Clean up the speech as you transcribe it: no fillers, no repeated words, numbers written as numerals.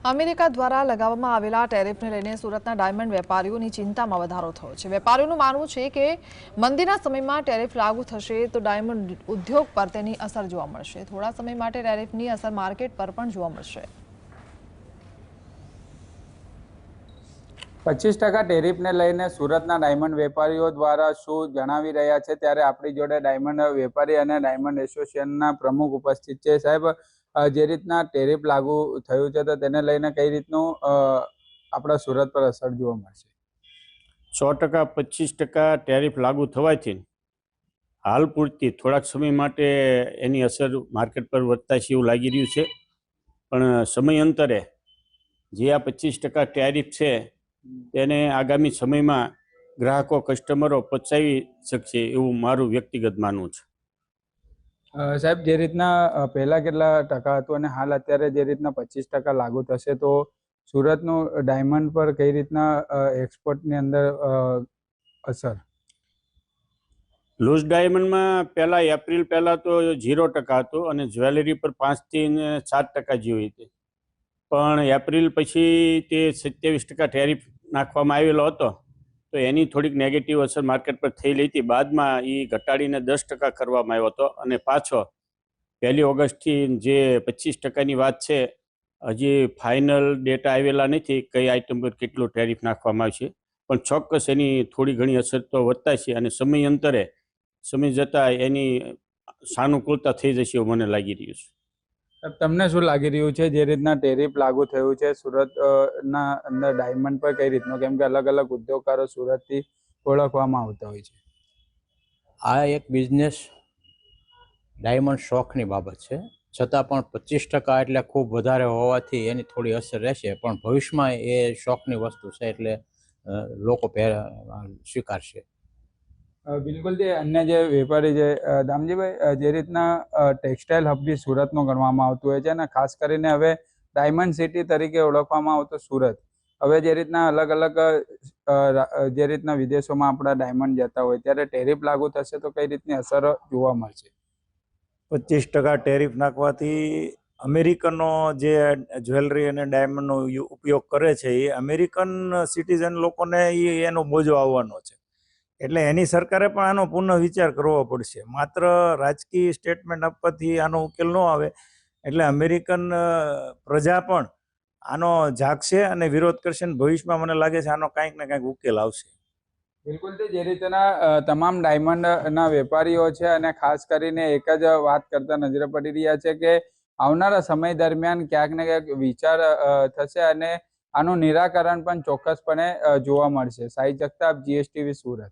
America દ્વારા લગાવવામાં આવેલા ટેરિફને લઈને સુરતના ડાયમંડ વેપારીઓની ચિંતામાં વધારો થયો છે। વેપારીઓનું માનવું છે કે મંદીના સમયમાં ટેરિફ લાગુ થશે તો ડાયમંડ ઉદ્યોગ પર તેની અસર જોવા મળશે। થોડા સમય માટે ટેરિફની અસર માર્કેટ પર પણ જોવા મળશે। 25% ટેરિફને લઈને સુરતના ડાયમંડ વેપારીઓ દ્વારા શું જણાવી રહ્યા છે, ત્યારે આપણી જોડે ડાયમંડ વેપારી અને ડાયમંડ એસોસિએશનના પ્રમુખ ઉપસ્થિત છે। સાહેબ, જે રીતના ટેરિફ લાગુ થયું છે તો તેને લઈને કઈ રીતનું આપણા સુરત પર અસર જોવા મળશે? 100% 25% ટેરિફ લાગુ થવાથી હાલ પૂરતી થોડાક સમય માટે એની અસર માર્કેટ પર વર્તાશે એવું લાગી રહ્યું છે, પણ સમયાંતરે જે આ 25% ટેરિફ છે તેને આગામી સમયમાં ગ્રાહકો કસ્ટમરો પચાવી શકશે એવું મારું વ્યક્તિગત માનવું છે। સાહેબ, જે રીતના પહેલા કેટલા ટકા હતું અને હાલ અત્યારે જે રીતના 25% લાગુ થશે તો સુરતનું ડાયમંડ પર કઈ રીતના એક્સપોર્ટની અંદર અસર? લૂઝ ડાયમંડમાં પહેલાં એપ્રિલ પહેલાં તો 0% હતો અને જ્વેલરી પર 5 થી 7% જેવી હતી, પણ એપ્રિલ પછી તે 27% ટેરિફ નાખવામાં આવેલો હતો તો એની થોડીક નેગેટિવ અસર માર્કેટ પર થયેલી હતી। બાદમાં એ ઘટાડીને 10% કરવામાં આવ્યો હતો અને પાછો 1 ઓગસ્ટથી જે 25%ની વાત છે, હજી ફાઇનલ ડેટા આવેલા નથી કઈ આઇટમ પર કેટલું ટેરિફ નાખવામાં આવશે, પણ ચોક્કસ એની થોડી ઘણી અસર તો વર્તાશે અને સમયાંતરે સમય જતાં એની સાનુકૂળતા થઈ જશે એવું મને લાગી રહ્યું છે। તમને શું લાગી રહ્યું છે જે રીતના ટેરિફ લાગુ થયું છે સુરતના અંદર ડાયમંડ પર કઈ રીતનું, કેમ કે અલગ અલગ ઉદ્યોગકારો સુરતથી ઓળખવામાં આવતા હોય છે? આ એક બિઝનેસ ડાયમંડ શોખની બાબત છે, છતાં પણ 25% એટલે ખૂબ વધારે હોવાથી એની થોડી અસર રહેશે, પણ ભવિષ્યમાં એ શોખની વસ્તુ છે એટલે લોકો સ્વીકારશે। બિલકુલ। જે અન્ય જે વેપારી છે દામજીભાઈ, જે રીતના ટેક્સટાઇલ હબ બી સુરતનું ગણવામાં આવતું હોય છે અને ખાસ કરીને હવે ડાયમંડ સિટી તરીકે ઓળખવામાં આવતું સુરત, હવે જે રીતના અલગ અલગ જે રીતના વિદેશોમાં આપણા ડાયમંડ જતા હોય ત્યારે ટેરિફ લાગુ થશે તો કઈ રીતની અસર જોવા મળશે? 25% ટેરિફ નાખવાથી અમેરિકનો જે જ્વેલરી અને ડાયમંડનો ઉપયોગ કરે છે એ અમેરિકન સિટીઝન લોકોને એનો બોજો આવવાનો છે, એટલે એની સરકારે પણ આનો પુનઃ વિચાર કરવો પડશે। માત્ર રાજકીય સ્ટેટમેન્ટ આપવાથી આનો ઉકેલ ન આવે, એટલે અમેરિકન પ્રજા પણ આનો જાગશે અને વિરોધ કરશે અને ભવિષ્યમાં મને લાગે છે આનો કાંઈક ને કાંઈક ઉકેલ આવશે। બિલકુલ। જે રીતના તમામ ડાયમંડના વેપારીઓ છે અને ખાસ કરીને એક જ વાત કરતા નજરે પડી રહ્યા છે કે આવનારા સમય દરમિયાન ક્યાંક ને ક્યાંક વિચાર થશે અને આનું નિરાકરણ પણ ચોક્કસપણે જોવા મળશે। સાહિલ જગતાપ, GSTV સુરત।